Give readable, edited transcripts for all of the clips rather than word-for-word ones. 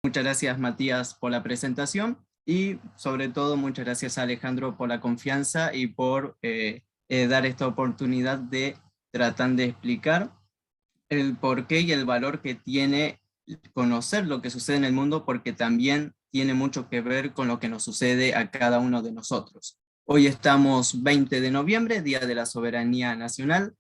Muchas gracias, Matías, por la presentación y sobre todo muchas gracias a Alejandro por la confianza y por dar esta oportunidad de tratar de explicar el porqué y el valor que tiene conocer lo que sucede en el mundo, porque también tiene mucho que ver con lo que nos sucede a cada uno de nosotros. Hoy estamos 20 de noviembre, Día de la Soberanía Nacional.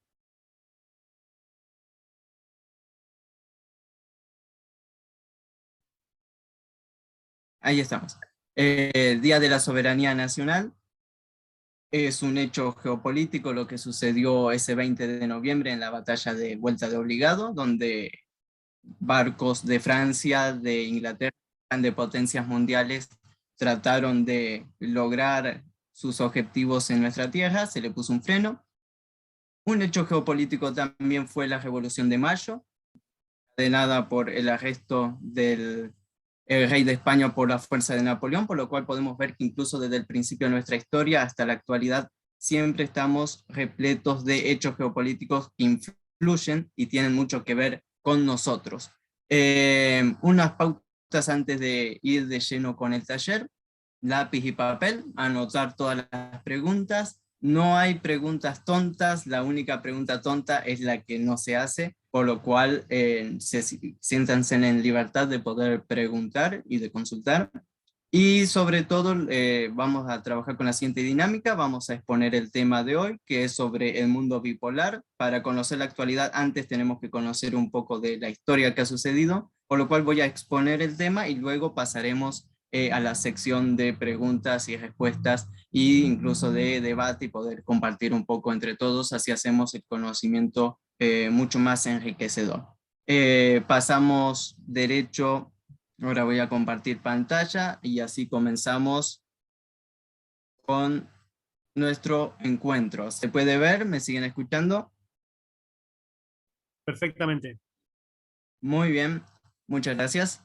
Ahí estamos. Día de la Soberanía Nacional. Es un hecho geopolítico lo que sucedió ese 20 de noviembre en la batalla de Vuelta de Obligado, donde barcos de Francia, de Inglaterra, de potencias mundiales, trataron de lograr sus objetivos en nuestra tierra, se le puso un freno. Un hecho geopolítico también fue la Revolución de Mayo, ordenada por el arresto del rey de España por la fuerza de Napoleón, por lo cual podemos ver que incluso desde el principio de nuestra historia hasta la actualidad siempre estamos repletos de hechos geopolíticos que influyen y tienen mucho que ver con nosotros. Unas pautas antes de ir de lleno con el taller: lápiz y papel, anotar todas las preguntas. No hay preguntas tontas, la única pregunta tonta es la que no se hace, por lo cual siéntanse en libertad de poder preguntar y de consultar. Y sobre todo vamos a trabajar con la siguiente dinámica, vamos a exponer el tema de hoy, que es sobre el mundo bipolar. Para conocer la actualidad antes tenemos que conocer un poco de la historia que ha sucedido, por lo cual voy a exponer el tema y luego pasaremos a la sección de preguntas y respuestas e incluso de debate y poder compartir un poco entre todos, así hacemos el conocimiento mucho más enriquecedor. Pasamos derecho. Ahora voy a compartir pantalla y así comenzamos con nuestro encuentro. ¿Se puede ver? ¿Me siguen escuchando? Perfectamente. Muy bien, muchas gracias.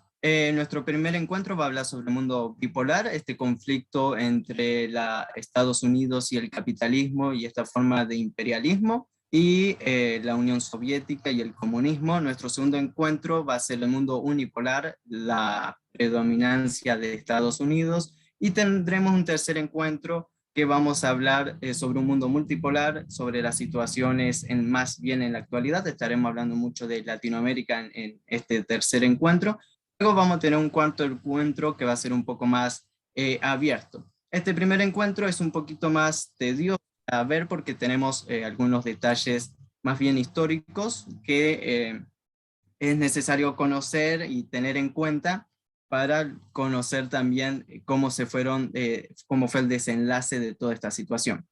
Nuestro primer encuentro va a hablar sobre el mundo bipolar, este conflicto entre Estados Unidos y el capitalismo y esta forma de imperialismo, y la Unión Soviética y el comunismo. Nuestro segundo encuentro va a ser el mundo unipolar, la predominancia de Estados Unidos, y tendremos un tercer encuentro que vamos a hablar sobre un mundo multipolar, sobre las situaciones más bien en la actualidad. Estaremos hablando mucho de Latinoamérica en este tercer encuentro. Luego vamos a tener un cuarto encuentro que va a ser un poco más abierto. Este primer encuentro es un poquito más tedioso a ver porque tenemos algunos detalles más bien históricos que es necesario conocer y tener en cuenta para conocer también cómo fue el desenlace de toda esta situación.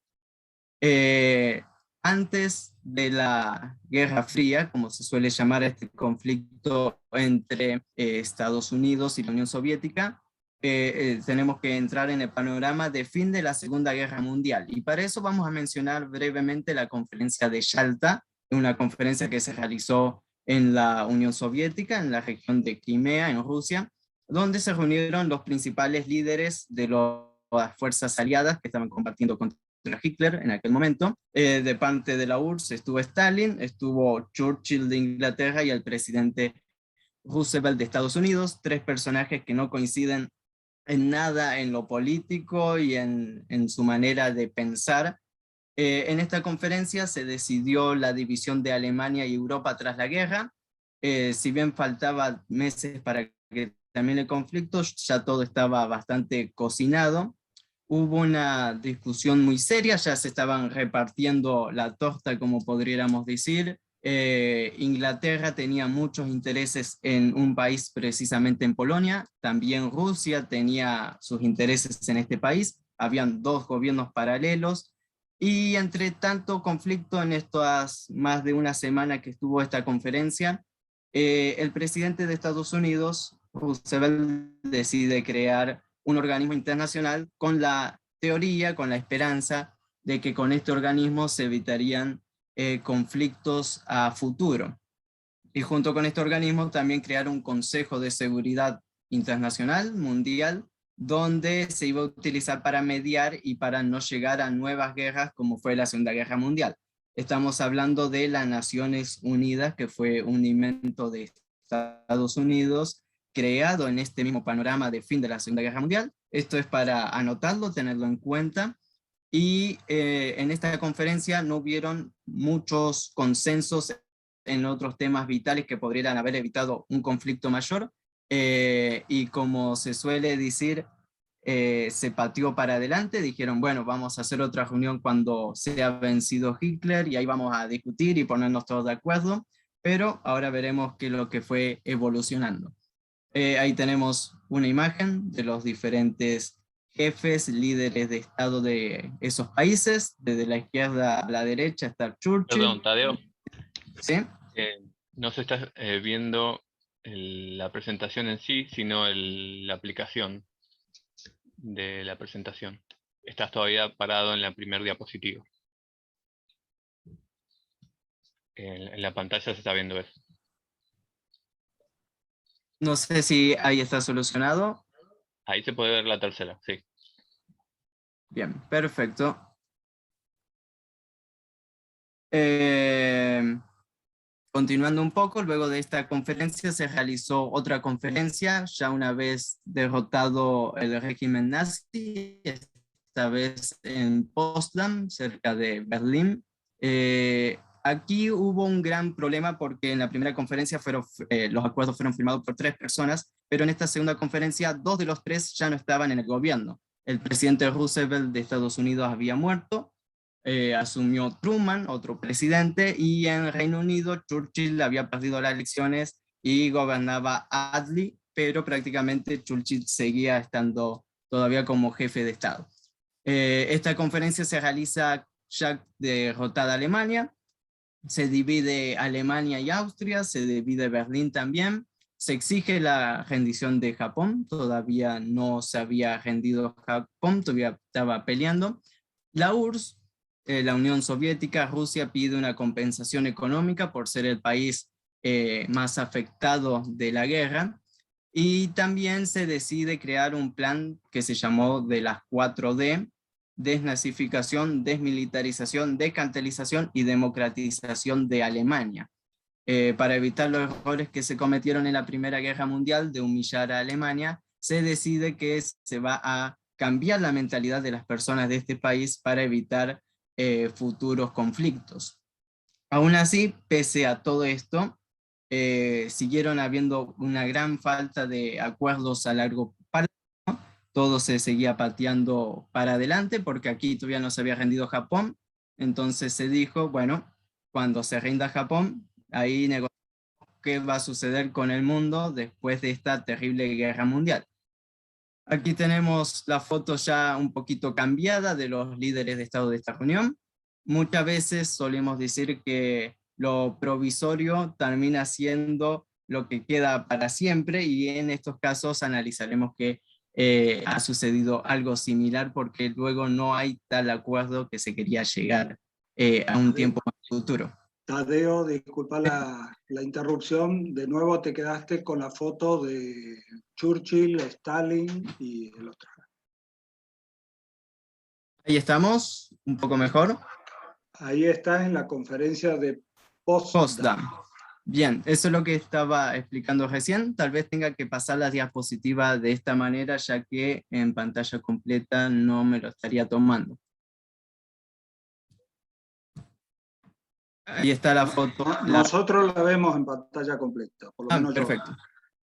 Eh, Antes de la Guerra Fría, como se suele llamar este conflicto entre Estados Unidos y la Unión Soviética, tenemos que entrar en el panorama de fin de la Segunda Guerra Mundial. Y para eso vamos a mencionar brevemente la conferencia de Yalta, una conferencia que se realizó en la Unión Soviética, en la región de Crimea, en Rusia, donde se reunieron los principales líderes de las fuerzas aliadas que estaban combatiendo contra Hitler en aquel momento. De parte de la URSS estuvo Stalin, estuvo Churchill de Inglaterra y el presidente Roosevelt de Estados Unidos, tres personajes que no coinciden en nada en lo político y en su manera de pensar. En esta conferencia se decidió la división de Alemania y Europa tras la guerra. Si bien faltaba meses para que termine el conflicto, ya todo estaba bastante cocinado. Hubo una discusión muy seria, ya se estaban repartiendo la torta, como podríamos decir. Inglaterra tenía muchos intereses en un país, precisamente en Polonia. También Rusia tenía sus intereses en este país. Habían dos gobiernos paralelos. Y entre tanto conflicto en estas más de una semana que estuvo esta conferencia, el presidente de Estados Unidos, Roosevelt, decide crear un organismo internacional con la teoría, con la esperanza de que con este organismo se evitarían conflictos a futuro. Y junto con este organismo también crear un Consejo de Seguridad Internacional, mundial, donde se iba a utilizar para mediar y para no llegar a nuevas guerras como fue la Segunda Guerra Mundial. Estamos hablando de las Naciones Unidas, que fue un invento de Estados Unidos creado en este mismo panorama de fin de la Segunda Guerra Mundial. Esto es para anotarlo, tenerlo en cuenta. Y en esta conferencia no hubieron muchos consensos en otros temas vitales que podrían haber evitado un conflicto mayor, y como se suele decir, se pateó para adelante, dijeron, bueno, vamos a hacer otra reunión cuando sea vencido Hitler y ahí vamos a discutir y ponernos todos de acuerdo, pero ahora veremos qué es lo que fue evolucionando. Ahí tenemos una imagen de los diferentes jefes, líderes de Estado de esos países. Desde la izquierda a la derecha está Churchill. Perdón, Tadeo. ¿Sí? No se está viendo la presentación en sí, sino la aplicación de la presentación. Estás todavía parado en la primera diapositiva. En la pantalla se está viendo eso. No sé si ahí está solucionado. Ahí se puede ver la tercera, sí. Bien, perfecto. Continuando un poco, luego de esta conferencia se realizó otra conferencia, ya una vez derrotado el régimen nazi, esta vez en Potsdam, cerca de Berlín. Aquí hubo un gran problema porque en la primera conferencia los acuerdos fueron firmados por 3 personas, pero en esta segunda conferencia 2 de los 3 ya no estaban en el gobierno. El presidente Roosevelt de Estados Unidos había muerto, asumió Truman, otro presidente, y en Reino Unido Churchill había perdido las elecciones y gobernaba Attlee, pero prácticamente Churchill seguía estando todavía como jefe de Estado. Esta conferencia se realiza ya derrotada Alemania, se divide Alemania y Austria, se divide Berlín también, se exige la rendición de Japón, todavía no se había rendido Japón, todavía estaba peleando. La URSS, la Unión Soviética, Rusia pide una compensación económica por ser el país más afectado de la guerra, y también se decide crear un plan que se llamó de las 4D: desnazificación, desmilitarización, descantelización y democratización de Alemania, para evitar los errores que se cometieron en la Primera Guerra Mundial de humillar a Alemania. Se decide que se va a cambiar la mentalidad de las personas de este país para evitar futuros conflictos. Aún así, pese a todo esto, siguieron habiendo una gran falta de acuerdos a largo plazo. Todo se seguía pateando para adelante porque aquí todavía no se había rendido Japón. Entonces se dijo, bueno, cuando se rinda Japón, ahí negociamos qué va a suceder con el mundo después de esta terrible guerra mundial. Aquí tenemos la foto ya un poquito cambiada de los líderes de Estado de esta reunión. Muchas veces solemos decir que lo provisorio termina siendo lo que queda para siempre, y en estos casos analizaremos que ha sucedido algo similar porque luego no hay tal acuerdo que se quería llegar a un tiempo más futuro. Tadeo, disculpa la interrupción, de nuevo te quedaste con la foto de Churchill, Stalin y el otro. Ahí estamos, un poco mejor. Ahí estás en la conferencia de Potsdam. Bien, eso es lo que estaba explicando recién. Tal vez tenga que pasar la diapositiva de esta manera, ya que en pantalla completa no me lo estaría tomando. Ahí está la foto. Nosotros la vemos en pantalla completa, por lo menos perfecto. yo.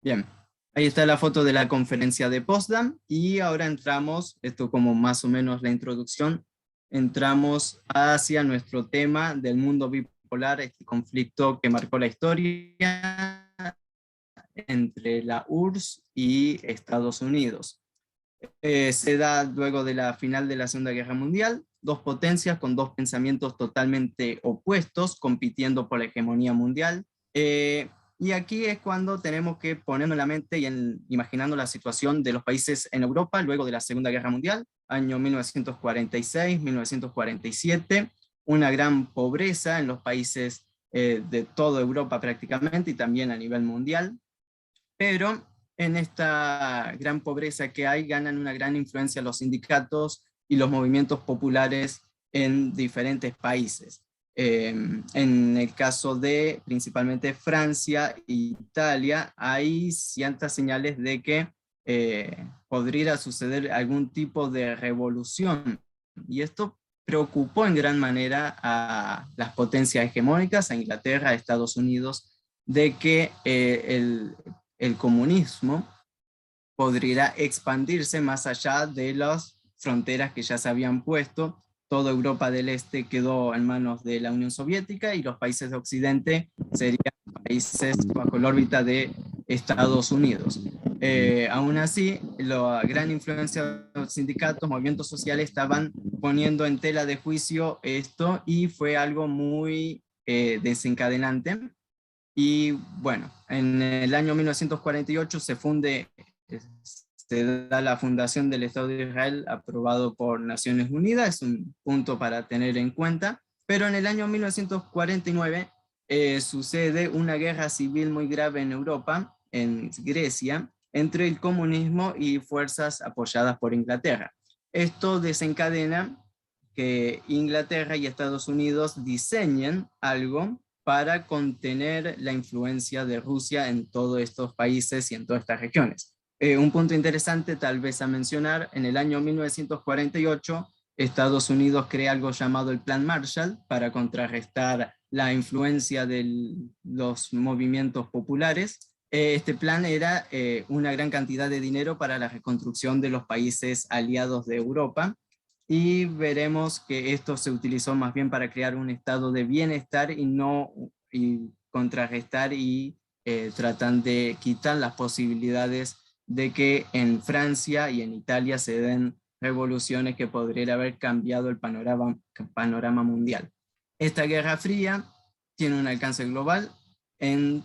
Bien, ahí está la foto de la conferencia de Potsdam, y ahora entramos, esto como más o menos la introducción, entramos hacia nuestro tema del mundo bipolar, este conflicto que marcó la historia entre la URSS y Estados Unidos. Se da luego de la final de la Segunda Guerra Mundial, 2 potencias con 2 pensamientos totalmente opuestos, compitiendo por la hegemonía mundial. Y aquí es cuando tenemos que ponernos en la mente y imaginando la situación de los países en Europa luego de la Segunda Guerra Mundial, año 1946, 1947, una gran pobreza en los países de toda Europa prácticamente y también a nivel mundial. Pero en esta gran pobreza que hay, ganan una gran influencia los sindicatos y los movimientos populares en diferentes países. En el caso de principalmente Francia e Italia, hay ciertas señales de que podría suceder algún tipo de revolución. Y esto preocupó en gran manera a las potencias hegemónicas, a Inglaterra, a Estados Unidos, de que el comunismo podría expandirse más allá de las fronteras que ya se habían puesto. Toda Europa del Este quedó en manos de la Unión Soviética y los países de Occidente serían países bajo la órbita de Estados Unidos. Aún así, la gran influencia de los sindicatos, movimientos sociales estaban poniendo en tela de juicio esto y fue algo muy desencadenante. Y bueno, en el año 1948 se da la fundación del Estado de Israel aprobado por Naciones Unidas, es un punto para tener en cuenta, pero en el año 1949 sucede una guerra civil muy grave en Europa, en Grecia, entre el comunismo y fuerzas apoyadas por Inglaterra. Esto desencadena que Inglaterra y Estados Unidos diseñen algo para contener la influencia de Rusia en todos estos países y en todas estas regiones. Un punto interesante tal vez a mencionar, en el año 1948 Estados Unidos crea algo llamado el Plan Marshall para contrarrestar la influencia de los movimientos populares. Este plan era una gran cantidad de dinero para la reconstrucción de los países aliados de Europa, y veremos que esto se utilizó más bien para crear un estado de bienestar y contrarrestar y tratan de quitar las posibilidades de que en Francia y en Italia se den revoluciones que podrían haber cambiado el panorama mundial. Esta Guerra Fría tiene un alcance global en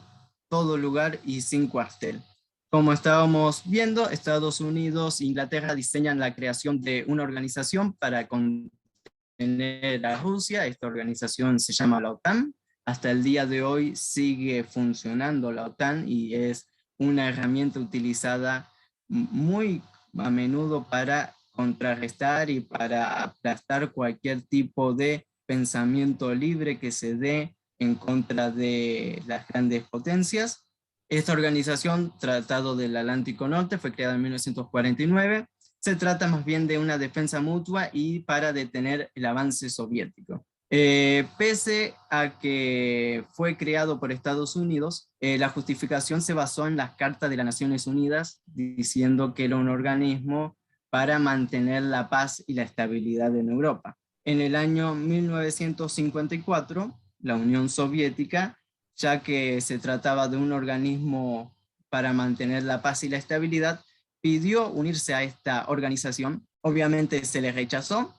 todo lugar y sin cuartel. Como estábamos viendo, Estados Unidos e Inglaterra diseñan la creación de una organización para contener a Rusia. Esta organización se llama la OTAN. Hasta el día de hoy sigue funcionando la OTAN y es una herramienta utilizada muy a menudo para contrarrestar y para aplastar cualquier tipo de pensamiento libre que se dé en contra de las grandes potencias. Esta organización, Tratado del Atlántico Norte, fue creada en 1949. Se trata más bien de una defensa mutua y para detener el avance soviético. Pese a que fue creado por Estados Unidos, la justificación se basó en las cartas de las Naciones Unidas, diciendo que era un organismo para mantener la paz y la estabilidad en Europa. En el año 1954, la Unión Soviética, ya que se trataba de un organismo para mantener la paz y la estabilidad, pidió unirse a esta organización. Obviamente se le rechazó,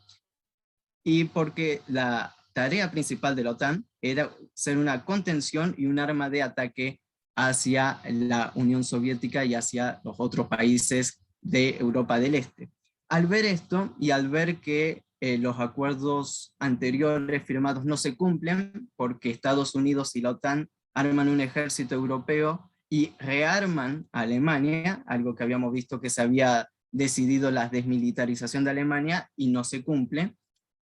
y porque la tarea principal de la OTAN era ser una contención y un arma de ataque hacia la Unión Soviética y hacia los otros países de Europa del Este. Al ver esto y al ver que los acuerdos anteriores firmados no se cumplen, porque Estados Unidos y la OTAN arman un ejército europeo y rearman a Alemania, algo que habíamos visto que se había decidido la desmilitarización de Alemania y no se cumple,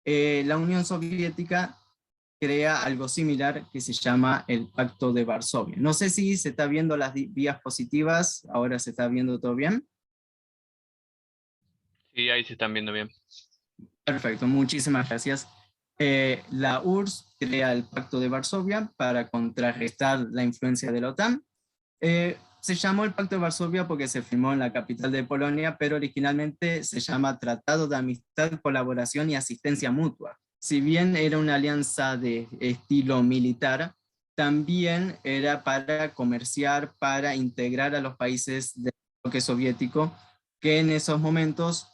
la Unión Soviética crea algo similar que se llama el Pacto de Varsovia. No sé si se está viendo las vías positivas, ahora se está viendo todo bien. Sí, ahí se están viendo bien. Perfecto, muchísimas gracias. La URSS crea el Pacto de Varsovia para contrarrestar la influencia de la OTAN. Se llamó el Pacto de Varsovia porque se firmó en la capital de Polonia, pero originalmente se llama Tratado de Amistad, Colaboración y Asistencia Mutua. Si bien era una alianza de estilo militar, también era para comerciar, para integrar a los países del bloque soviético, que en esos momentos,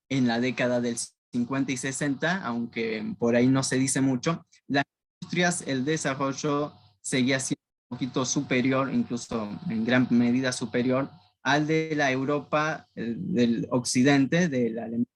en la década del 50 y 60, aunque por ahí no se dice mucho, las industrias, el desarrollo seguía siendo un poquito superior, incluso en gran medida superior, al de la Europa del occidente, de la Alemania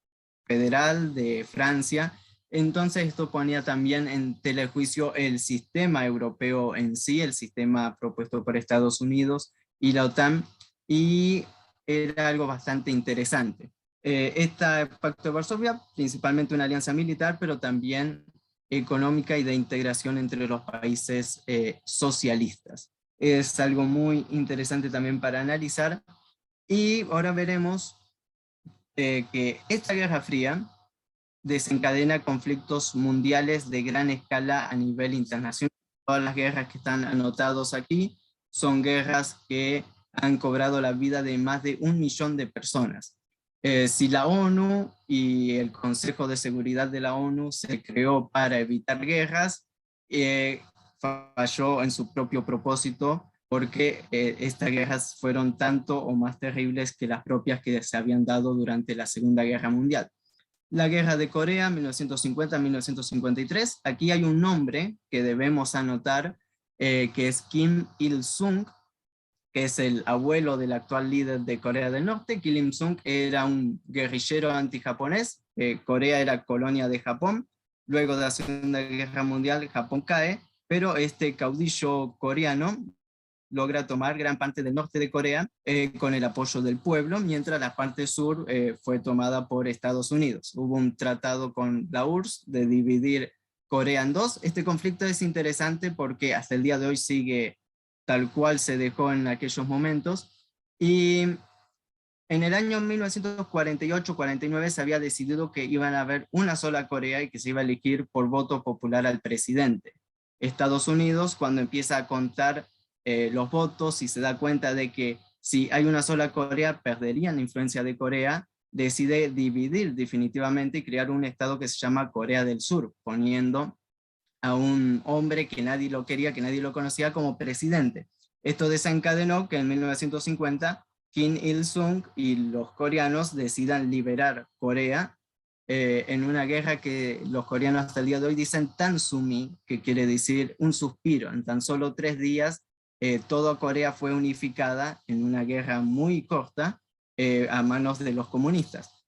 Federal, de Francia. Entonces esto ponía también en telejuicio el sistema europeo en sí, el sistema propuesto por Estados Unidos y la OTAN, y era algo bastante interesante. Este Pacto de Varsovia, principalmente una alianza militar, pero también económica y de integración entre los países socialistas. Es algo muy interesante también para analizar. Y ahora veremos que esta Guerra Fría desencadena conflictos mundiales de gran escala a nivel internacional. Todas las guerras que están anotadas aquí son guerras que han cobrado la vida de más de 1 millón de personas. Si la ONU y el Consejo de Seguridad de la ONU se creó para evitar guerras, falló en su propio propósito, porque estas guerras fueron tanto o más terribles que las propias que se habían dado durante la Segunda Guerra Mundial. La Guerra de Corea, 1950-1953. Aquí hay un nombre que debemos anotar, que es Kim Il-sung, que es el abuelo del actual líder de Corea del Norte. Kim Il-sung era un guerrillero antijaponés. Corea era colonia de Japón. Luego de la Segunda Guerra Mundial, Japón cae, pero este caudillo coreano logra tomar gran parte del norte de Corea con el apoyo del pueblo, mientras la parte sur fue tomada por Estados Unidos. Hubo un tratado con la URSS de dividir Corea en dos. Este conflicto es interesante porque hasta el día de hoy sigue tal cual se dejó en aquellos momentos. Y en el año 1948-49 se había decidido que iban a haber una sola Corea y que se iba a elegir por voto popular al presidente. Estados Unidos, cuando empieza a contar los votos y se da cuenta de que si hay una sola Corea perderían la influencia de Corea, decide dividir definitivamente y crear un estado que se llama Corea del Sur, poniendo a un hombre que nadie lo quería, que nadie lo conocía, como presidente. Esto desencadenó que en 1950 Kim Il-sung y los coreanos decidan liberar Corea en una guerra que los coreanos hasta el día de hoy dicen Tansumi, que quiere decir un suspiro. En tan solo 3 días toda Corea fue unificada en una guerra muy corta a manos de los comunistas.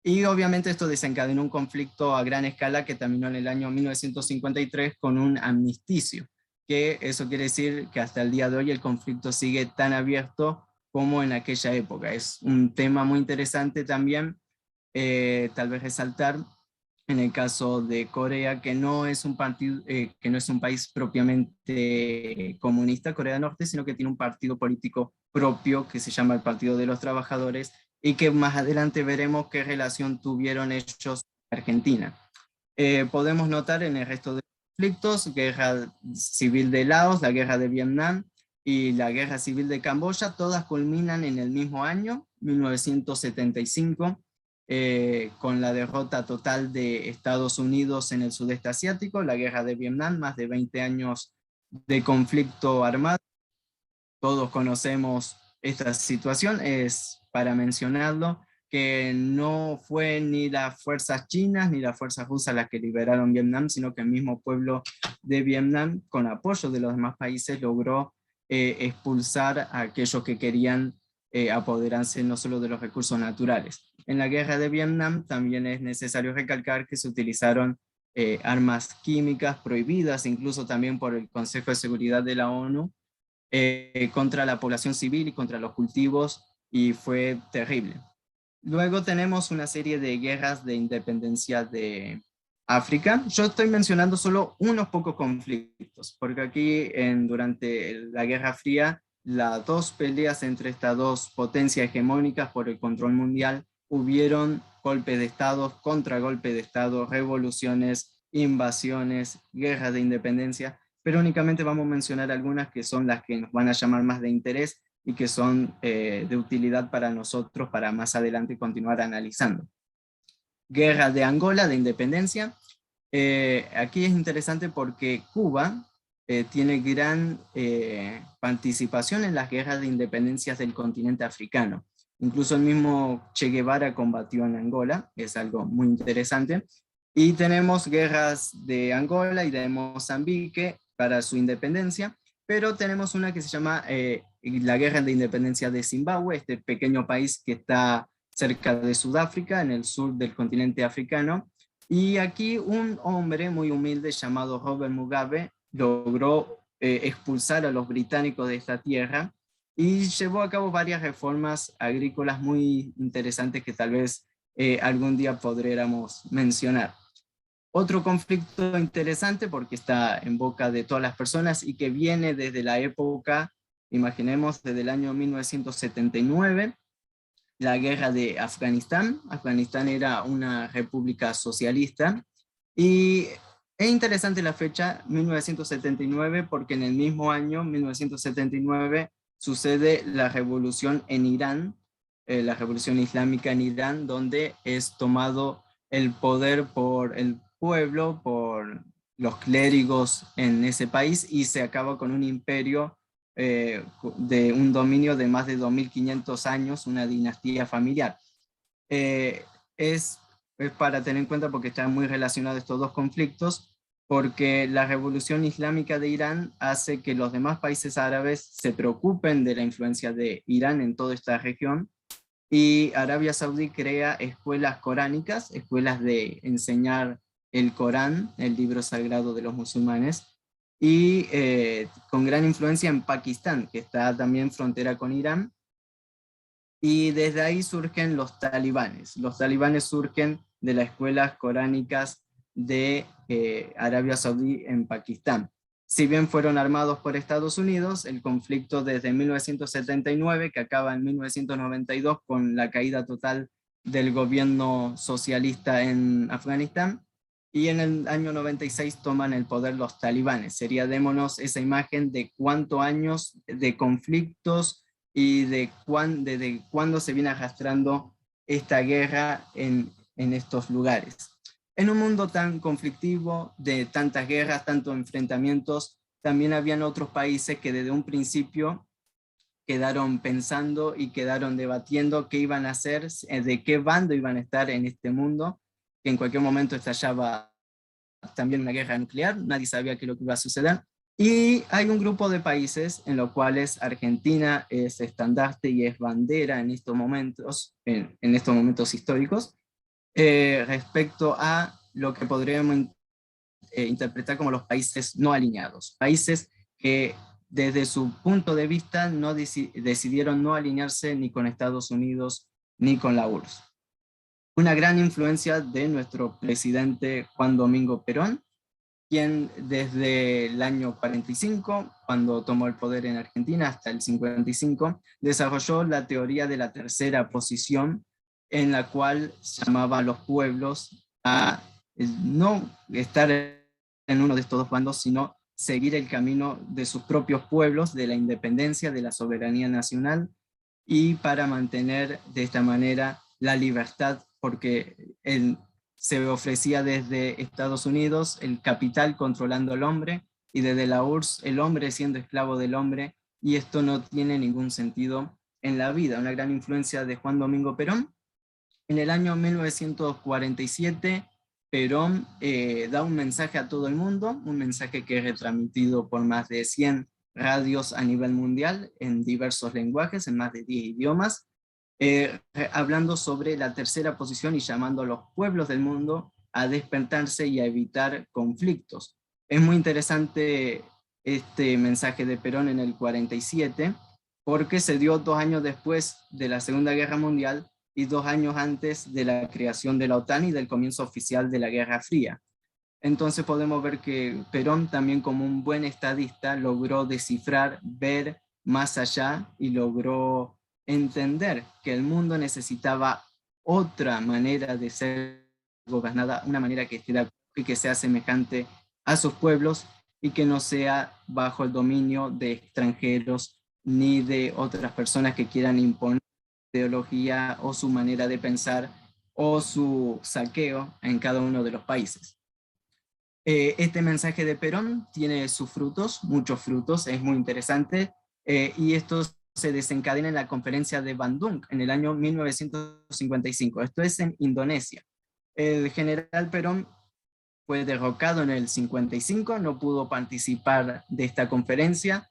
Y obviamente esto desencadenó un conflicto a gran escala que terminó en el año 1953 con un armisticio, que eso quiere decir que hasta el día de hoy el conflicto sigue tan abierto como en aquella época. Es un tema muy interesante también, tal vez resaltar en el caso de Corea, que no es un partido, que no es un país propiamente comunista, Corea del Norte, sino que tiene un partido político propio que se llama el Partido de los Trabajadores, y que más adelante veremos qué relación tuvieron ellos con Argentina. Podemos notar en el resto de conflictos, guerra civil de Laos, la guerra de Vietnam y la guerra civil de Camboya, todas culminan en el mismo año, 1975, con la derrota total de Estados Unidos en el sudeste asiático, la guerra de Vietnam, más de 20 años de conflicto armado. Todos conocemos esta situación, es para mencionarlo, que no fue ni las fuerzas chinas ni las fuerzas rusas las que liberaron Vietnam, sino que el mismo pueblo de Vietnam, con apoyo de los demás países, logró expulsar a aquellos que querían apoderarse no solo de los recursos naturales. En la guerra de Vietnam también es necesario recalcar que se utilizaron armas químicas prohibidas, incluso también por el Consejo de Seguridad de la ONU, contra la población civil y contra los cultivos, y fue terrible. Luego tenemos una serie de guerras de independencia de África. Yo estoy mencionando solo unos pocos conflictos, porque aquí durante la Guerra Fría, las dos peleas entre estas dos potencias hegemónicas por el control mundial, hubieron golpes de Estado, contragolpes de Estado, revoluciones, invasiones, guerras de independencia, pero únicamente vamos a mencionar algunas que son las que nos van a llamar más de interés y que son de utilidad para nosotros para más adelante continuar analizando. Guerra de Angola, de independencia. Aquí es interesante porque Cuba tiene gran participación en las guerras de independencias del continente africano. Incluso el mismo Che Guevara combatió en Angola, es algo muy interesante. Y tenemos guerras de Angola y de Mozambique para su independencia, pero tenemos una que se llama la Guerra de Independencia de Zimbabue, este pequeño país que está cerca de Sudáfrica, en el sur del continente africano. Y aquí un hombre muy humilde llamado Robert Mugabe logró expulsar a los británicos de esta tierra y llevó a cabo varias reformas agrícolas muy interesantes que tal vez algún día podríamos mencionar. Otro conflicto interesante porque está en boca de todas las personas y que viene desde la época, imaginemos, desde el año 1979, la guerra de Afganistán. Afganistán era una república socialista y es interesante la fecha 1979 porque en el mismo año, 1979, sucede la revolución en Irán, la revolución islámica en Irán, donde es tomado el poder por el pueblo, por los clérigos en ese país y se acaba con un imperio de un dominio de más de 2500 años, una dinastía familiar. Eh, es, es para tener en cuenta porque están muy relacionados estos dos conflictos, porque la revolución islámica de Irán hace que los demás países árabes se preocupen de la influencia de Irán en toda esta región, y Arabia Saudí crea escuelas coránicas, escuelas de enseñar el Corán, el libro sagrado de los musulmanes, y con gran influencia en Pakistán, que está también frontera con Irán, y desde ahí surgen los talibanes. Los talibanes surgen de las escuelas coránicas de Arabia Saudí en Pakistán. Si bien fueron armados por Estados Unidos, el conflicto desde 1979, que acaba en 1992 con la caída total del gobierno socialista en Afganistán, y en el año 96 toman el poder los talibanes. Sería, démonos esa imagen de cuántos años de conflictos y de cuándo se viene arrastrando esta guerra en estos lugares. En un mundo tan conflictivo, de tantas guerras, tantos enfrentamientos, también habían otros países que desde un principio quedaron pensando y quedaron debatiendo qué iban a hacer, de qué bando iban a estar en este mundo, que en cualquier momento estallaba también una guerra nuclear, nadie sabía qué es lo que iba a suceder. Y hay un grupo de países en los cuales Argentina es estandarte y es bandera en estos momentos, en estos momentos históricos, respecto a lo que podríamos interpretar como los países no alineados, países que desde su punto de vista no decidieron no alinearse ni con Estados Unidos ni con la URSS. Una gran influencia de nuestro presidente Juan Domingo Perón, quien desde el año 45, cuando tomó el poder en Argentina, hasta el 55, desarrolló la teoría de la tercera posición, en la cual llamaba a los pueblos a no estar en uno de estos dos bandos, sino seguir el camino de sus propios pueblos, de la independencia, de la soberanía nacional, y para mantener de esta manera la libertad, porque se ofrecía desde Estados Unidos el capital controlando al hombre, y desde la URSS el hombre siendo esclavo del hombre, y esto no tiene ningún sentido en la vida. Una gran influencia de Juan Domingo Perón. En el año 1947, Perón da un mensaje a todo el mundo, un mensaje que es retransmitido por más de 100 radios a nivel mundial, en diversos lenguajes, en más de 10 idiomas, hablando sobre la tercera posición y llamando a los pueblos del mundo a despertarse y a evitar conflictos. Es muy interesante este mensaje de Perón en el 47, porque se dio 2 años después de la Segunda Guerra Mundial y 2 años antes de la creación de la OTAN y del comienzo oficial de la Guerra Fría. Entonces podemos ver que Perón, también como un buen estadista, logró descifrar, ver más allá y logró entender que el mundo necesitaba otra manera de ser gobernada, una manera que sea semejante a sus pueblos y que no sea bajo el dominio de extranjeros ni de otras personas que quieran imponer su ideología o su manera de pensar o su saqueo en cada uno de los países. Este mensaje de Perón tiene sus frutos, muchos frutos, es muy interesante, y esto se desencadena en la conferencia de Bandung en el año 1955. Esto es en Indonesia. El general Perón fue derrocado en el 55, no pudo participar de esta conferencia,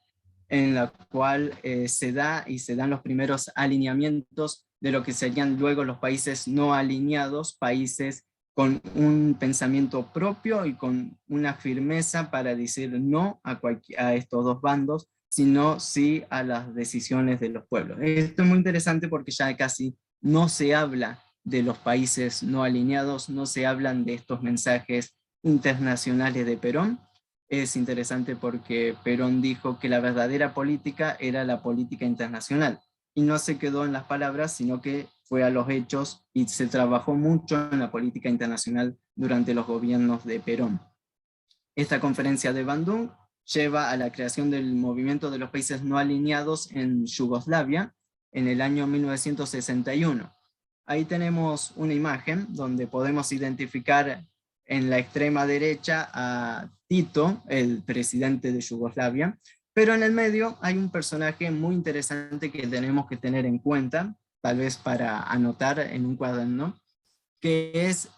en la cual se dan los primeros alineamientos de lo que serían luego los países no alineados, países con un pensamiento propio y con una firmeza para decir no a estos dos bandos, sino sí a las decisiones de los pueblos. Esto es muy interesante porque ya casi no se habla de los países no alineados, no se hablan de estos mensajes internacionales de Perón. Es interesante porque Perón dijo que la verdadera política era la política internacional, y no se quedó en las palabras, sino que fue a los hechos, y se trabajó mucho en la política internacional durante los gobiernos de Perón. Esta conferencia de Bandung lleva a la creación del movimiento de los países no alineados en Yugoslavia en el año 1961. Ahí tenemos una imagen donde podemos identificar en la extrema derecha a Tito, el presidente de Yugoslavia, pero en el medio hay un personaje muy interesante que tenemos que tener en cuenta, tal vez para anotar en un cuaderno, que es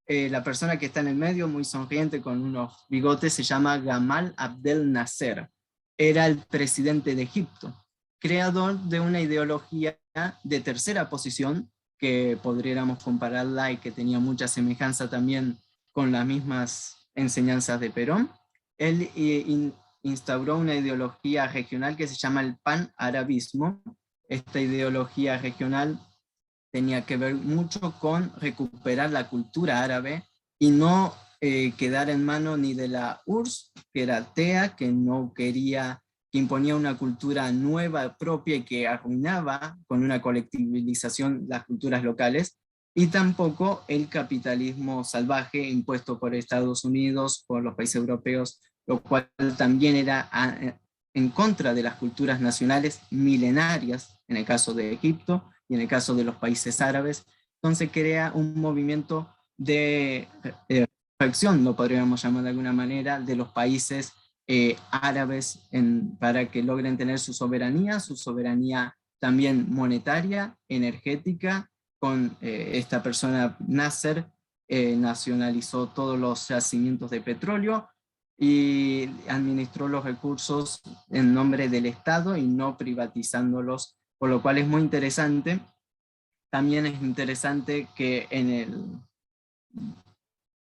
la persona que está en el medio, muy sonriente con unos bigotes, se llama Gamal Abdel Nasser. Era el presidente de Egipto, creador de una ideología de tercera posición, que podríamos compararla y que tenía mucha semejanza también con las mismas enseñanzas de Perón. Él instauró una ideología regional que se llama el pan-arabismo. Esta ideología regional tenía que ver mucho con recuperar la cultura árabe y no quedar en mano ni de la URSS, que era atea, que no quería, que imponía una cultura nueva, propia, y que arruinaba con una colectivización las culturas locales, y tampoco el capitalismo salvaje impuesto por Estados Unidos, por los países europeos, lo cual también era en contra de las culturas nacionales milenarias, en el caso de Egipto y en el caso de los países árabes. Entonces crea un movimiento de reflexión, lo podríamos llamar de alguna manera, de los países árabes para que logren tener su soberanía también monetaria, energética. Con esta persona, Nasser, nacionalizó todos los yacimientos de petróleo y administró los recursos en nombre del Estado y no privatizándolos, por lo cual es muy interesante. También es interesante que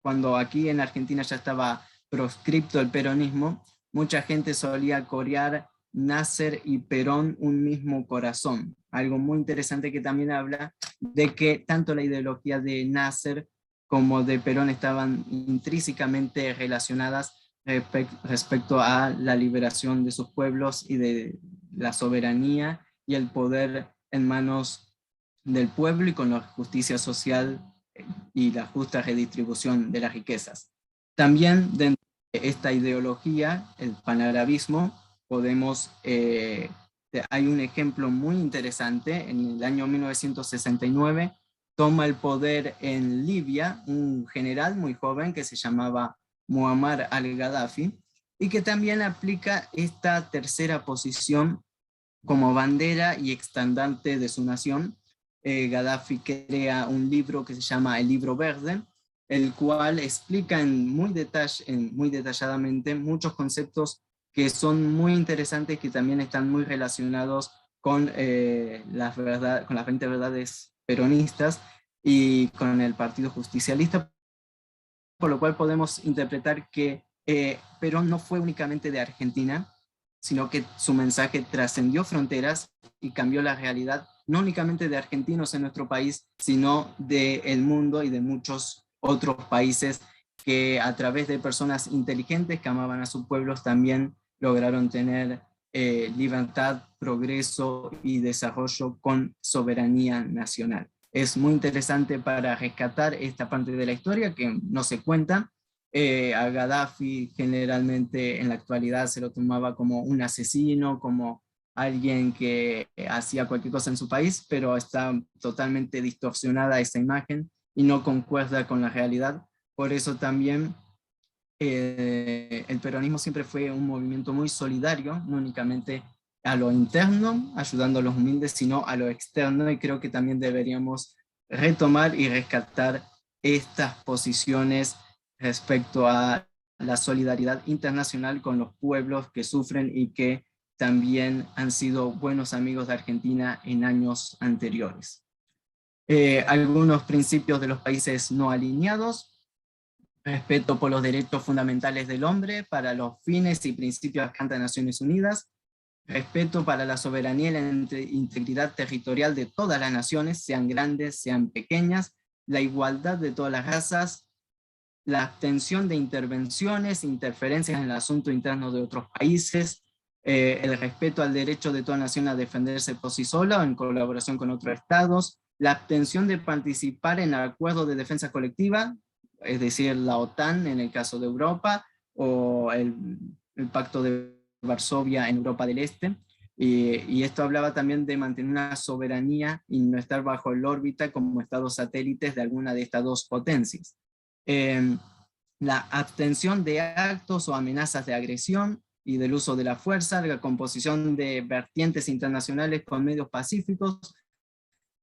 cuando aquí en Argentina ya estaba proscripto el peronismo, mucha gente solía corear Nasser y Perón un mismo corazón. Algo muy interesante que también habla de que tanto la ideología de Nasser como de Perón estaban intrínsecamente relacionadas respecto a la liberación de sus pueblos y de la soberanía y el poder en manos del pueblo, y con la justicia social y la justa redistribución de las riquezas. También dentro de esta ideología, el panarabismo, hay un ejemplo muy interesante. En el año 1969 toma el poder en Libia un general muy joven que se llamaba Muammar al-Gaddafi, y que también aplica esta tercera posición como bandera y estandarte de su nación. Gaddafi crea un libro que se llama El Libro Verde, el cual explica muy detalladamente muchos conceptos que son muy interesantes, que también están muy relacionados con las 20 verdades peronistas y con el Partido Justicialista, por lo cual podemos interpretar que Perón no fue únicamente de Argentina, sino que su mensaje trascendió fronteras y cambió la realidad, no únicamente de argentinos en nuestro país, sino del mundo y de muchos otros países que, a través de personas inteligentes que amaban a sus pueblos, también lograron tener libertad, progreso y desarrollo con soberanía nacional. Es muy interesante para rescatar esta parte de la historia que no se cuenta. A Gaddafi generalmente en la actualidad se lo tomaba como un asesino, como alguien que hacía cualquier cosa en su país, pero está totalmente distorsionada esa imagen y no concuerda con la realidad. Por eso también el peronismo siempre fue un movimiento muy solidario, no únicamente a lo interno, ayudando a los humildes, sino a lo externo, y creo que también deberíamos retomar y rescatar estas posiciones respecto a la solidaridad internacional con los pueblos que sufren y que también han sido buenos amigos de Argentina en años anteriores. Algunos principios de los países no alineados: respeto por los derechos fundamentales del hombre para los fines y principios de las Naciones Unidas, respeto para la soberanía y la integridad territorial de todas las naciones, sean grandes, sean pequeñas, la igualdad de todas las razas, la abstención de intervenciones, interferencias en el asunto interno de otros países, el respeto al derecho de toda nación a defenderse por sí sola o en colaboración con otros estados, la abstención de participar en acuerdos de defensa colectiva, es decir, la OTAN en el caso de Europa, o el Pacto de Varsovia en Europa del Este, y esto hablaba también de mantener una soberanía y no estar bajo el órbita como estados satélites de alguna de estas dos potencias. La abstención de actos o amenazas de agresión y del uso de la fuerza, la composición de vertientes internacionales con medios pacíficos.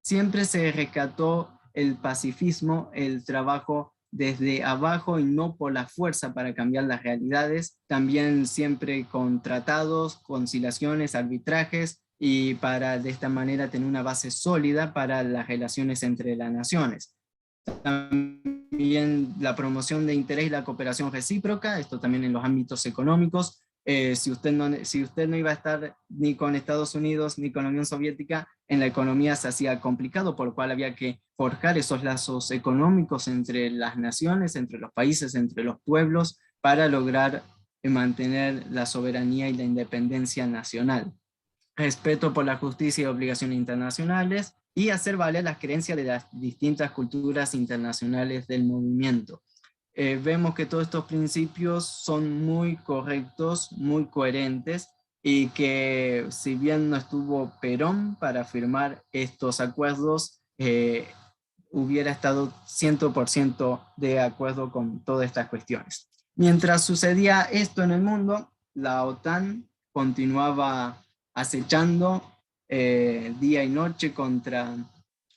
Siempre se rescató el pacifismo, el trabajo desde abajo y no por la fuerza para cambiar las realidades, también siempre con tratados, conciliaciones, arbitrajes, y para de esta manera tener una base sólida para las relaciones entre las naciones. También la promoción de interés y la cooperación recíproca, esto también en los ámbitos económicos. Si usted no iba a estar ni con Estados Unidos ni con la Unión Soviética, en la economía se hacía complicado, por lo cual había que forjar esos lazos económicos entre las naciones, entre los países, entre los pueblos, para lograr mantener la soberanía y la independencia nacional. Respeto por la justicia y obligaciones internacionales, y hacer valer las creencias de las distintas culturas internacionales del movimiento. Vemos que todos estos principios son muy correctos, muy coherentes, y que si bien no estuvo Perón para firmar estos acuerdos, hubiera estado 100% de acuerdo con todas estas cuestiones. Mientras sucedía esto en el mundo, la OTAN continuaba acechando día y noche contra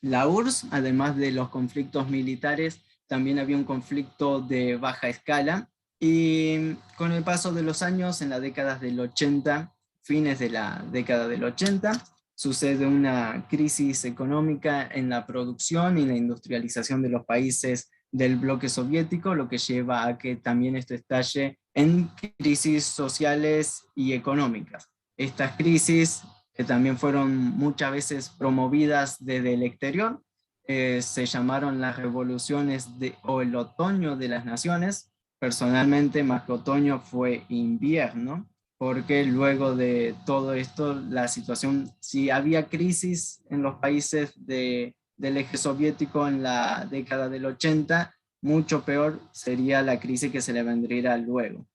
la URSS. Además de los conflictos militares, también había un conflicto de baja escala, y con el paso de los años, en las décadas del 80, fines de la década del 80, sucede una crisis económica en la producción y la industrialización de los países del bloque soviético, lo que lleva a que también esto estalle en crisis sociales y económicas. Estas crisis, que también fueron muchas veces promovidas desde el exterior, se llamaron las revoluciones o el otoño de las naciones. Personalmente, más que otoño, fue invierno, porque luego de todo esto, la situación, si había crisis en los países del eje soviético en la década del 80, mucho peor sería la crisis que se le vendría luego.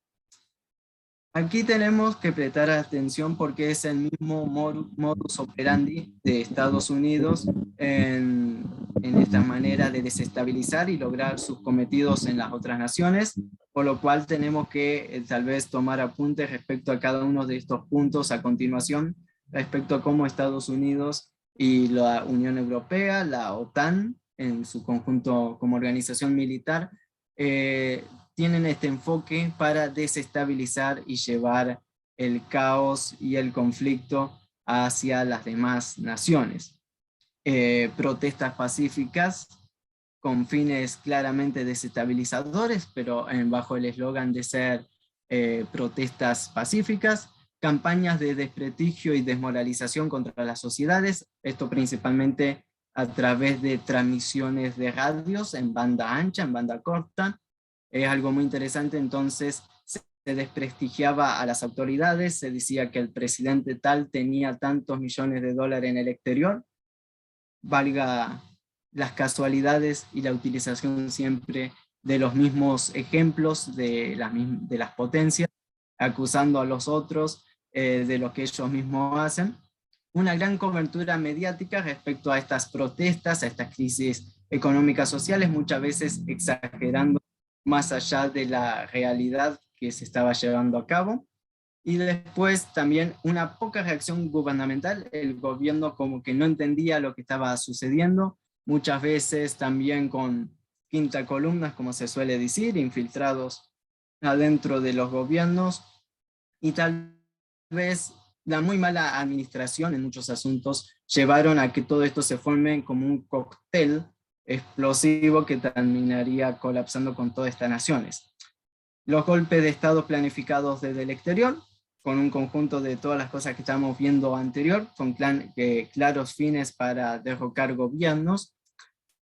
Aquí tenemos que prestar atención porque es el mismo modus operandi de Estados Unidos en esta manera de desestabilizar y lograr sus cometidos en las otras naciones, por lo cual tenemos que tal vez tomar apuntes respecto a cada uno de estos puntos a continuación, respecto a cómo Estados Unidos y la Unión Europea, la OTAN, en su conjunto como organización militar, tienen este enfoque para desestabilizar y llevar el caos y el conflicto hacia las demás naciones. Protestas pacíficas con fines claramente desestabilizadores, pero bajo el eslogan de ser protestas pacíficas, campañas de desprestigio y desmoralización contra las sociedades, esto principalmente a través de transmisiones de radios en banda ancha, en banda corta. Es algo muy interesante. Entonces se desprestigiaba a las autoridades, se decía que el presidente tal tenía tantos millones de dólares en el exterior, valga las casualidades y la utilización siempre de los mismos ejemplos de las potencias, acusando a los otros de lo que ellos mismos hacen. Una gran cobertura mediática respecto a estas protestas, a estas crisis económicas sociales, muchas veces exagerando más allá de la realidad que se estaba llevando a cabo. Y después también una poca reacción gubernamental, el gobierno como que no entendía lo que estaba sucediendo, muchas veces también con quinta columnas, como se suele decir, infiltrados adentro de los gobiernos, y tal vez la muy mala administración en muchos asuntos llevaron a que todo esto se forme como un cóctel explosivo que terminaría colapsando con todas estas naciones. Los golpes de Estado planificados desde el exterior, con un conjunto de todas las cosas que estamos viendo anterior, con claros fines para derrocar gobiernos.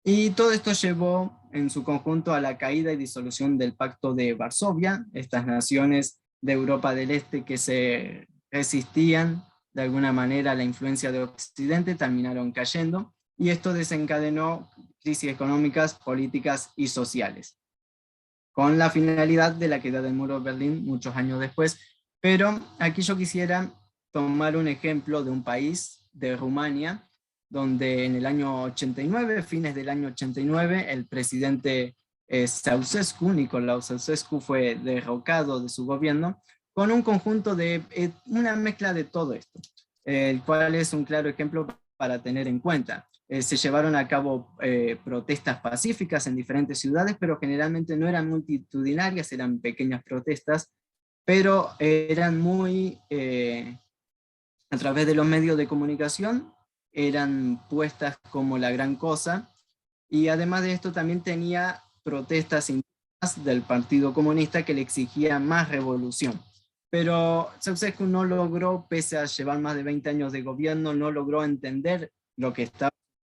Y todo esto llevó en su conjunto a la caída y disolución del Pacto de Varsovia, estas naciones de Europa del Este que se resistían de alguna manera a la influencia de Occidente terminaron cayendo, y esto desencadenó crisis económicas, políticas y sociales, con la finalidad de la caída del muro de Berlín muchos años después. Pero aquí yo quisiera tomar un ejemplo de un país, de Rumania, donde en el año 89, fines del año 89, el presidente Ceausescu, Nicolae Ceausescu, fue derrocado de su gobierno con un conjunto de, una mezcla de todo esto, el cual es un claro ejemplo para tener en cuenta. Se llevaron a cabo protestas pacíficas en diferentes ciudades, pero generalmente no eran multitudinarias, eran pequeñas protestas, pero eran muy, a través de los medios de comunicación, eran puestas como la gran cosa, y además de esto también tenía protestas internas del Partido Comunista que le exigía más revolución. Pero Ceausescu no logró, pese a llevar más de 20 años de gobierno, no logró entender lo que estaba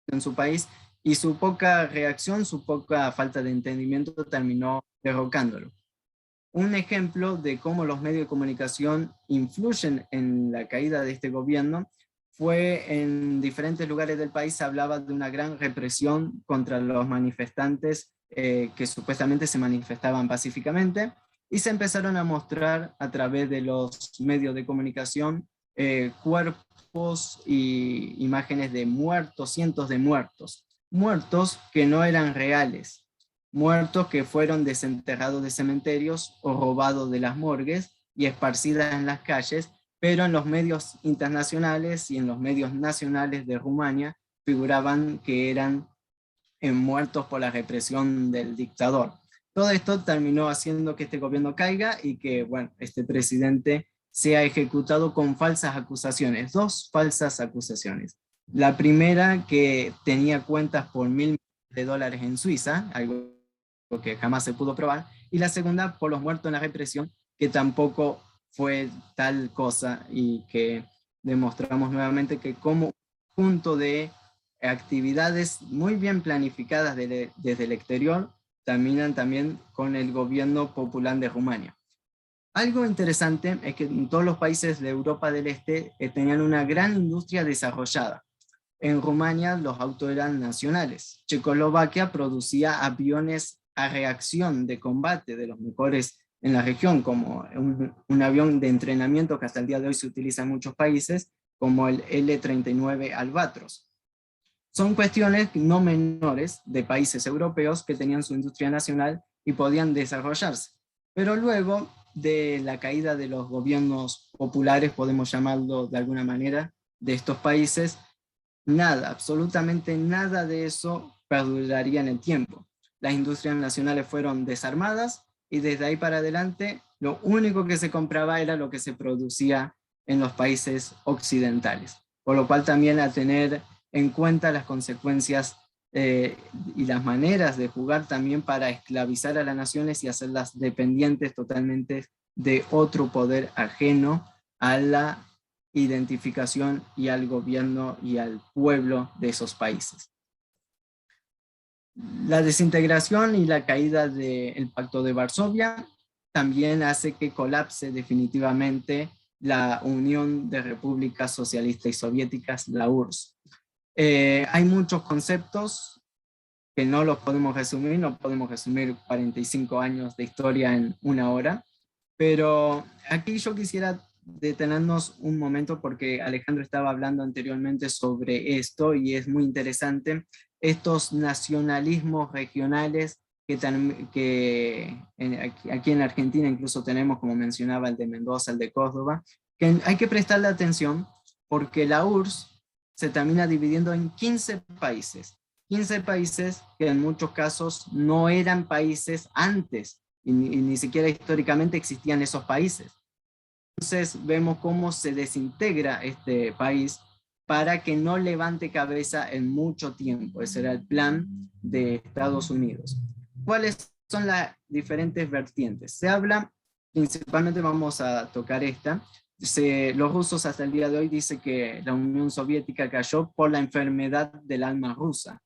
en su país, y su poca reacción, su poca falta de entendimiento terminó derrocándolo. Un ejemplo de cómo los medios de comunicación influyen en la caída de este gobierno fue en diferentes lugares del país. Se hablaba de una gran represión contra los manifestantes que supuestamente se manifestaban pacíficamente, y se empezaron a mostrar a través de los medios de comunicación cuerpos y imágenes de muertos, cientos de muertos, muertos que no eran reales, muertos que fueron desenterrados de cementerios o robados de las morgues y esparcidas en las calles, pero en los medios internacionales y en los medios nacionales de Rumania figuraban que eran muertos por la represión del dictador. Todo esto terminó haciendo que este gobierno caiga y que, bueno, este presidente sea ejecutado con falsas acusaciones, 2 falsas acusaciones. La primera, que tenía cuentas por $1.000.000 en Suiza, algo que jamás se pudo probar, y la segunda por los muertos en la represión, que tampoco fue tal cosa, y que demostramos nuevamente que como conjunto de actividades muy bien planificadas desde el exterior terminan también con el gobierno popular de Rumania. Algo interesante es que en todos los países de Europa del Este tenían una gran industria desarrollada. En Rumania los autos eran nacionales. Checoslovaquia producía aviones a reacción de combate de los mejores en la región, como un avión de entrenamiento que hasta el día de hoy se utiliza en muchos países, como el L-39 Albatros. Son cuestiones no menores de países europeos que tenían su industria nacional y podían desarrollarse. Pero luego de la caída de los gobiernos populares, podemos llamarlo de alguna manera, de estos países, nada, absolutamente nada de eso perduraría en el tiempo. Las industrias nacionales fueron desarmadas, y desde ahí para adelante lo único que se compraba era lo que se producía en los países occidentales. Por lo cual también a tener en cuenta las consecuencias y las maneras de jugar también para esclavizar a las naciones y hacerlas dependientes totalmente de otro poder ajeno a la identificación y al gobierno y al pueblo de esos países. La desintegración y la caída del Pacto de Varsovia también hace que colapse definitivamente la Unión de Repúblicas Socialistas y Soviéticas, la URSS. Hay muchos conceptos que no los podemos resumir, no podemos resumir 45 años de historia en una hora, pero aquí yo quisiera detenernos un momento porque Alejandro estaba hablando anteriormente sobre esto y es muy interesante, estos nacionalismos regionales que aquí en Argentina incluso tenemos, como mencionaba, el de Mendoza, el de Córdoba, que hay que prestarle atención porque la URSS se termina dividiendo en 15 países que en muchos casos no eran países antes, y ni siquiera históricamente existían esos países. Entonces vemos cómo se desintegra este país para que no levante cabeza en mucho tiempo. Ese era el plan de Estados Unidos. ¿Cuáles son las diferentes vertientes? Se habla, principalmente vamos a tocar esta, los rusos hasta el día de hoy dicen que la Unión Soviética cayó por la enfermedad del alma rusa.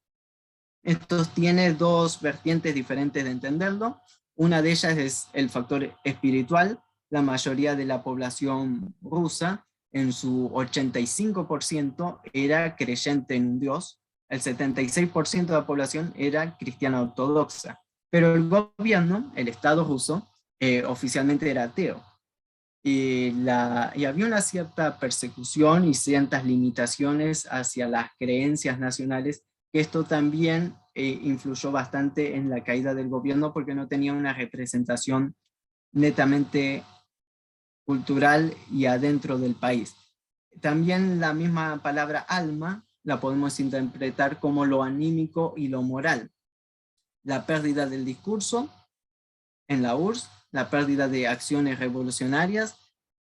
Esto tiene dos vertientes diferentes de entenderlo. Una de ellas es el factor espiritual. La mayoría de la población rusa, en su 85%, era creyente en un Dios. El 76% de la población era cristiana ortodoxa. Pero el gobierno, el Estado ruso, oficialmente era ateo. Y había una cierta persecución y ciertas limitaciones hacia las creencias nacionales, que esto también influyó bastante en la caída del gobierno porque no tenía una representación netamente cultural y adentro del país. También la misma palabra alma la podemos interpretar como lo anímico y lo moral. La pérdida del discurso en la URSS, la pérdida de acciones revolucionarias,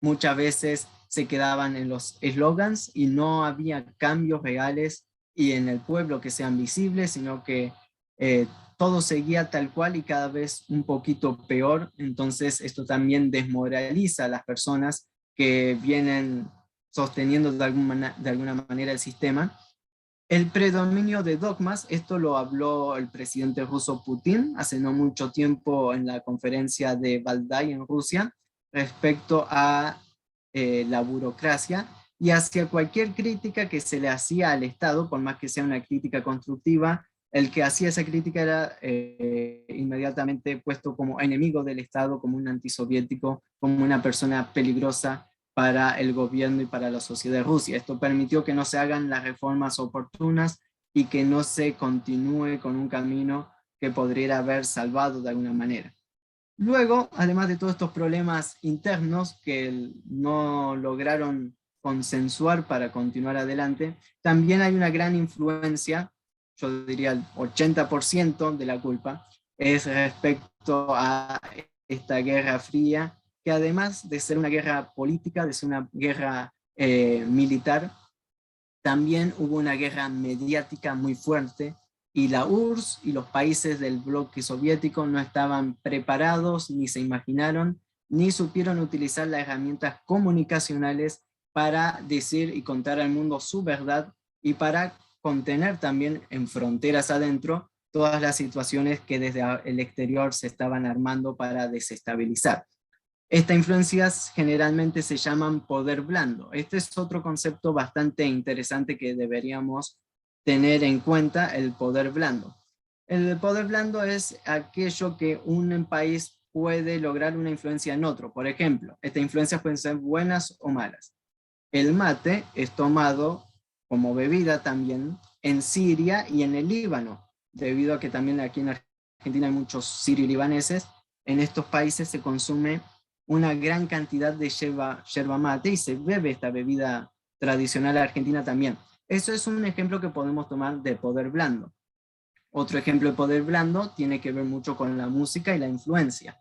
muchas veces se quedaban en los eslogans y no había cambios reales y en el pueblo que sean visibles, sino que todo seguía tal cual y cada vez un poquito peor. Entonces esto también desmoraliza a las personas que vienen sosteniendo de alguna manera el sistema. El predominio de dogmas, esto lo habló el presidente ruso Putin hace no mucho tiempo en la conferencia de Valdai en Rusia, respecto a la burocracia y hacia cualquier crítica que se le hacía al Estado, por más que sea una crítica constructiva, el que hacía esa crítica era inmediatamente puesto como enemigo del Estado, como un antisoviético, como una persona peligrosa para el gobierno y para la sociedad de Rusia. Esto permitió que no se hagan las reformas oportunas y que no se continúe con un camino que podría haber salvado de alguna manera. Luego, además de todos estos problemas internos que no lograron consensuar para continuar adelante, también hay una gran influencia, yo diría el 80% de la culpa, es respecto a esta Guerra Fría, que además de ser una guerra política, de ser una guerra militar, también hubo una guerra mediática muy fuerte y la URSS y los países del bloque soviético no estaban preparados, ni se imaginaron, ni supieron utilizar las herramientas comunicacionales para decir y contar al mundo su verdad y para contener también en fronteras adentro todas las situaciones que desde el exterior se estaban armando para desestabilizar. Estas influencias generalmente se llaman poder blando. Este es otro concepto bastante interesante que deberíamos tener en cuenta, el poder blando. El poder blando es aquello que un país puede lograr una influencia en otro. Por ejemplo, estas influencias pueden ser buenas o malas. El mate es tomado como bebida también en Siria y en el Líbano, debido a que también aquí en Argentina hay muchos sirio-libaneses. En estos países se consume una gran cantidad de yerba mate y se bebe esta bebida tradicional argentina también. Eso es un ejemplo que podemos tomar de poder blando. Otro ejemplo de poder blando tiene que ver mucho con la música y la influencia.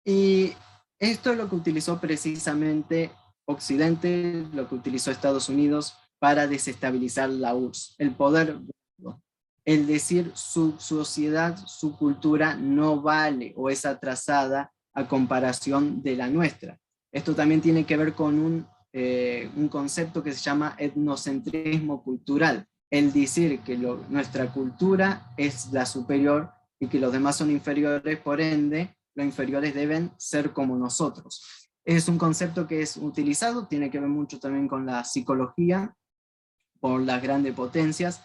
Y esto es lo que utilizó precisamente Occidente, lo que utilizó Estados Unidos para desestabilizar la URSS. El poder blando. El decir su sociedad, su cultura no vale o es atrasada a comparación de la nuestra. Esto también tiene que ver con un concepto que se llama etnocentrismo cultural, el decir que nuestra cultura es la superior y que los demás son inferiores, por ende, los inferiores deben ser como nosotros. Es un concepto que es utilizado, tiene que ver mucho también con la psicología, por las grandes potencias.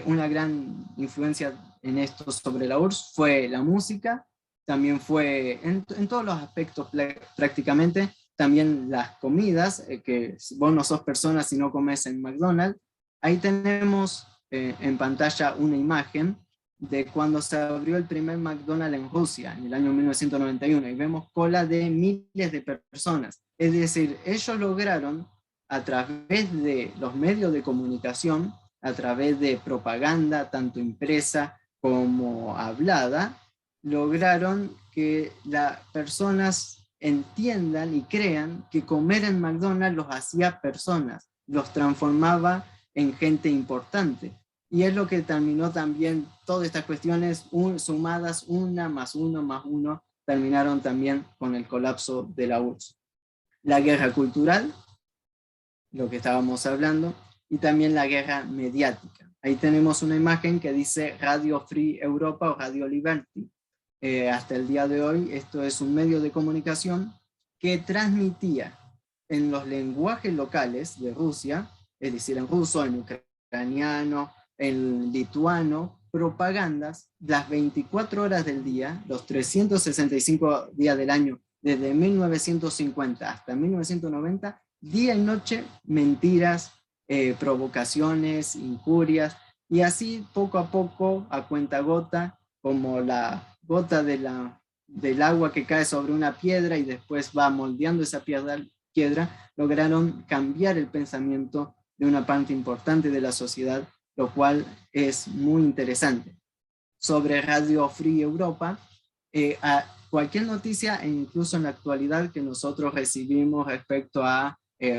Una gran influencia en esto sobre la URSS fue la música, también fue en todos los aspectos prácticamente, también las comidas, que vos no sos persona si no comes en McDonald's. Ahí tenemos en pantalla una imagen de cuando se abrió el primer McDonald's en Rusia, en el año 1991, y vemos cola de miles de personas. Es decir, ellos lograron, a través de los medios de comunicación, a través de propaganda, tanto impresa como hablada, lograron que las personas entiendan y crean que comer en McDonald's los hacía personas, los transformaba en gente importante. Y es lo que terminó también todas estas cuestiones sumadas, una más uno más uno, terminaron también con el colapso de la URSS. La guerra cultural, lo que estábamos hablando, y también la guerra mediática. Ahí tenemos una imagen que dice Radio Free Europa o Radio Liberty. Hasta el día de hoy esto es un medio de comunicación que transmitía en los lenguajes locales de Rusia, es decir, en ruso, en ucraniano, en lituano, propagandas las 24 horas del día, los 365 días del año, desde 1950 hasta 1990, día y noche, mentiras, provocaciones, injurias, y así poco a poco, a cuentagota, como la gota del agua que cae sobre una piedra y después va moldeando esa piedra, lograron cambiar el pensamiento de una parte importante de la sociedad, lo cual es muy interesante. Sobre Radio Free Europa, a cualquier noticia, e incluso en la actualidad que nosotros recibimos respecto a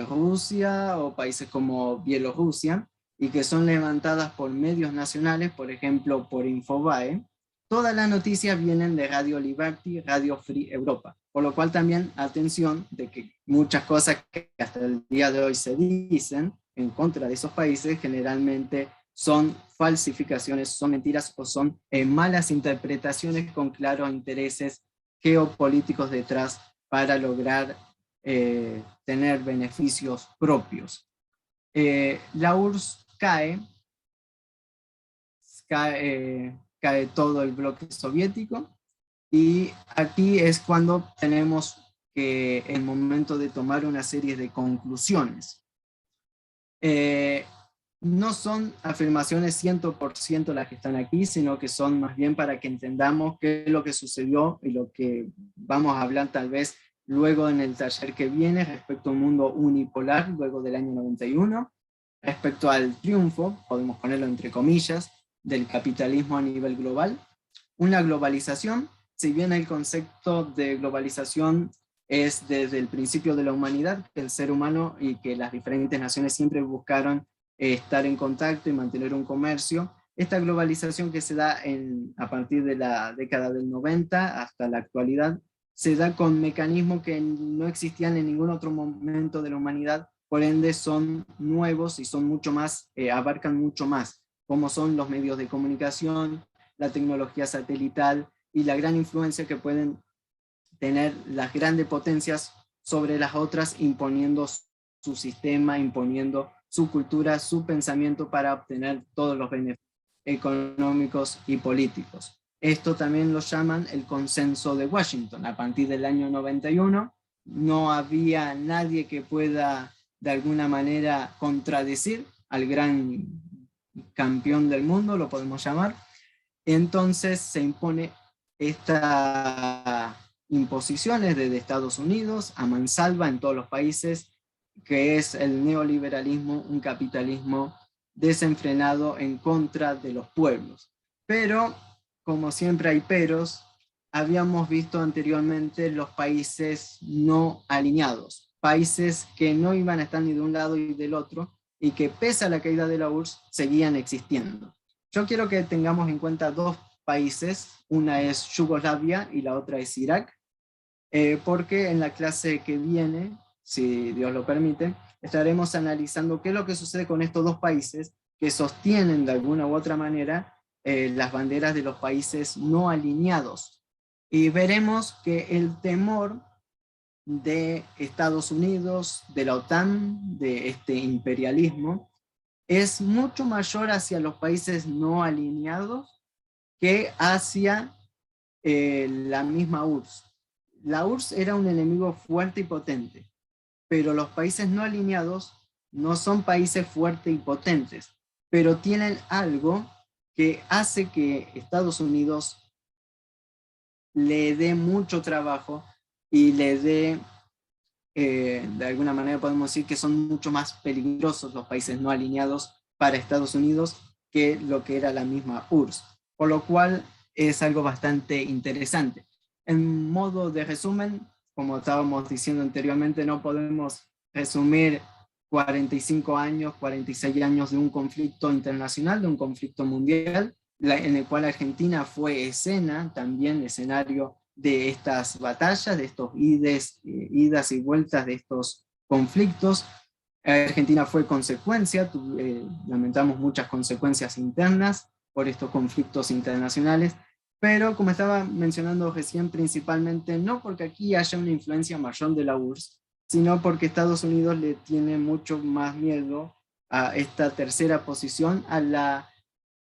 Rusia o países como Bielorrusia, y que son levantadas por medios nacionales, por ejemplo por Infobae, todas las noticias vienen de Radio Liberty, Radio Free Europa, por lo cual también atención de que muchas cosas que hasta el día de hoy se dicen en contra de esos países generalmente son falsificaciones, son mentiras o son malas interpretaciones con claros intereses geopolíticos detrás para lograr tener beneficios propios. La URSS cae todo el bloque soviético, y aquí es cuando tenemos el momento de tomar una serie de conclusiones. No son afirmaciones 100% las que están aquí, sino que son más bien para que entendamos qué es lo que sucedió y lo que vamos a hablar tal vez luego en el taller que viene respecto a un mundo unipolar luego del año 91, respecto al triunfo, podemos ponerlo entre comillas, del capitalismo a nivel global, una globalización, si bien el concepto de globalización es desde el principio de la humanidad, que el ser humano y que las diferentes naciones siempre buscaron estar en contacto y mantener un comercio, esta globalización que se da a partir de la década del 90 hasta la actualidad, se da con mecanismos que no existían en ningún otro momento de la humanidad, por ende son nuevos y son mucho más, abarcan mucho más, como son los medios de comunicación, la tecnología satelital y la gran influencia que pueden tener las grandes potencias sobre las otras, imponiendo su sistema, imponiendo su cultura, su pensamiento para obtener todos los beneficios económicos y políticos. Esto también lo llaman el consenso de Washington. A partir del año 91 no había nadie que pueda de alguna manera contradecir al gran campeón del mundo, lo podemos llamar. Entonces se impone estas imposiciones desde Estados Unidos a mansalva en todos los países, que es el neoliberalismo, un capitalismo desenfrenado en contra de los pueblos. Pero, como siempre hay peros, habíamos visto anteriormente los países no alineados, países que no iban a estar ni de un lado y del otro, y que pese a la caída de la URSS, seguían existiendo. Yo quiero que tengamos en cuenta dos países, una es Yugoslavia y la otra es Irak, porque en la clase que viene, si Dios lo permite, estaremos analizando qué es lo que sucede con estos dos países que sostienen de alguna u otra manera las banderas de los países no alineados. Y veremos que el temor de Estados Unidos, de la OTAN, de este imperialismo, es mucho mayor hacia los países no alineados que hacia la misma URSS. La URSS era un enemigo fuerte y potente, pero los países no alineados no son países fuertes y potentes, pero tienen algo que hace que Estados Unidos le dé mucho trabajo y le dé, de alguna manera podemos decir que son mucho más peligrosos los países no alineados para Estados Unidos que lo que era la misma URSS, por lo cual es algo bastante interesante. En modo de resumen, como estábamos diciendo anteriormente, no podemos resumir 45 años, 46 años de un conflicto internacional, de un conflicto mundial, en el cual Argentina fue también escenario de estas batallas, de estos idas y vueltas de estos conflictos. Argentina fue consecuencia, lamentamos muchas consecuencias internas por estos conflictos internacionales, pero como estaba mencionando recién, principalmente no porque aquí haya una influencia mayor de la URSS, sino porque Estados Unidos le tiene mucho más miedo a esta tercera posición, a la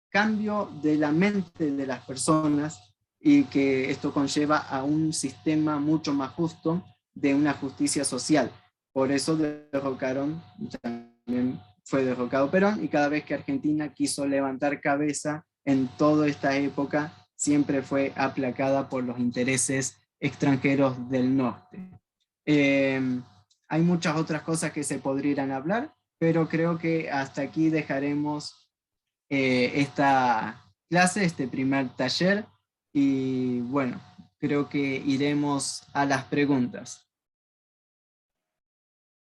cambio de la mente de las personas, y que esto conlleva a un sistema mucho más justo, de una justicia social. Por eso derrocaron, también fue derrocado Perón, y cada vez que Argentina quiso levantar cabeza en toda esta época, siempre fue aplacada por los intereses extranjeros del norte. Hay muchas otras cosas que se podrían hablar, pero creo que hasta aquí dejaremos esta clase, este primer taller, y bueno, creo que iremos a las preguntas.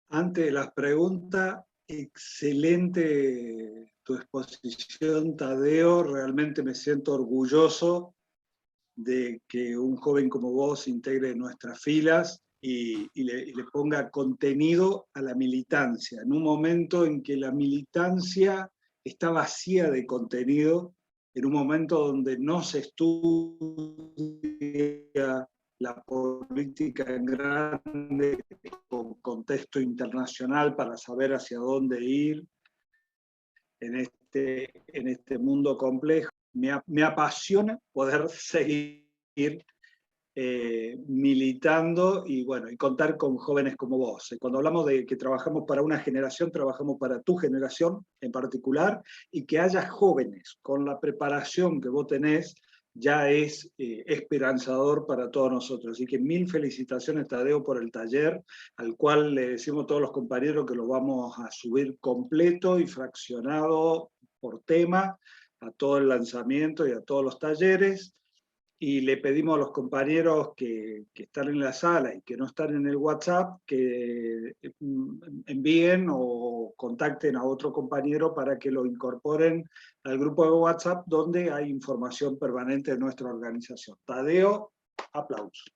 Antes de las preguntas, excelente tu exposición, Tadeo. Realmente me siento orgulloso de que un joven como vos integre nuestras filas y le ponga contenido a la militancia, en un momento en que la militancia está vacía de contenido, en un momento donde no se estudia la política en grande con contexto internacional para saber hacia dónde ir en este mundo complejo. Me apasiona poder seguir militando y, bueno, y contar con jóvenes como vos. Cuando hablamos de que trabajamos para una generación, trabajamos para tu generación en particular, y que haya jóvenes con la preparación que vos tenés ya es esperanzador para todos nosotros. Así que mil felicitaciones, Tadeo, por el taller, al cual le decimos a todos los compañeros que lo vamos a subir completo y fraccionado por tema a todo el lanzamiento y a todos los talleres. Y le pedimos a los compañeros que están en la sala y que no están en el WhatsApp que envíen o contacten a otro compañero para que lo incorporen al grupo de WhatsApp, donde hay información permanente de nuestra organización. Tadeo, aplausos.